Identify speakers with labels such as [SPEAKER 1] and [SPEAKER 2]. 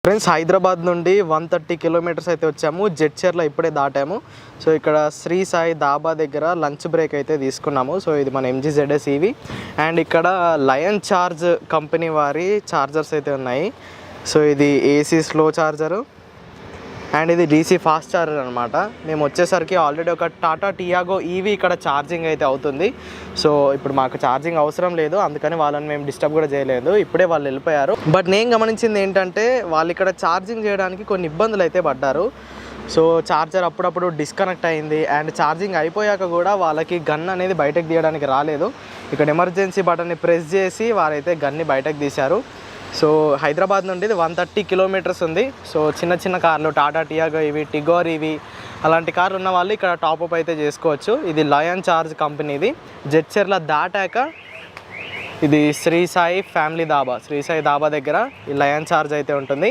[SPEAKER 1] Friends, Hyderabad నుండి 130 kilometres అయితే వచ్చాము. జడ్చర్ల ఇప్పుడే దాటాము. సో ఇక్కడ శ్రీ సాయి దాబా దగ్గర లంచ్ బ్రేక్ అయితే తీసుకున్నాము. సో ఇది మన MGZS EV అండ్ ఇక్కడ లయన్ చార్జ్ కంపెనీ వారి చార్జర్స్ అయితే ఉన్నాయి. సో ఇది AC స్లో చార్జరు అండ్ ఇది DC ఫాస్ట్ చార్జర్ అనమాట. మేము వచ్చేసరికి ఆల్రెడీ ఒక టాటా టియాగో EV ఇక్కడ ఛార్జింగ్ అయితే అవుతుంది. సో ఇప్పుడు మాకు ఛార్జింగ్ అవసరం లేదు, అందుకని వాళ్ళని మేము డిస్టర్బ్ కూడా చేయలేదు. ఇప్పుడే వాళ్ళు వెళ్ళిపోయారు. బట్ నేను గమనించింది ఏంటంటే వాళ్ళు ఇక్కడ ఛార్జింగ్ చేయడానికి కొన్ని ఇబ్బందులు అయితే పడ్డారు. సో ఛార్జర్ అప్పుడప్పుడు డిస్కనెక్ట్ అయింది అండ్ ఛార్జింగ్ అయిపోయాక కూడా వాళ్ళకి గన్ అనేది బయటకు తీయడానికి రాలేదు. ఇక్కడ ఎమర్జెన్సీ బటన్ని ప్రెస్ చేసి వారైతే గన్ని బయటకు తీశారు. సో హైదరాబాద్ నుండి 130 కిలోమీటర్స్ ఉంది. సో చిన్న చిన్న కార్లు టాటా టియాగో ఇవి, టిగోర్ ఇవి అలాంటి కార్లు ఉన్న వాళ్ళు ఇక్కడ టాప్అప్ అయితే చేసుకోవచ్చు. ఇది లయన్ చార్జ్ కంపెనీది. జడ్చర్ల దాటాక ఇది శ్రీ సాయి ఫ్యామిలీ దాబా, శ్రీ సాయి దాబా దగ్గర ఈ లయన్ చార్జ్ అయితే ఉంటుంది.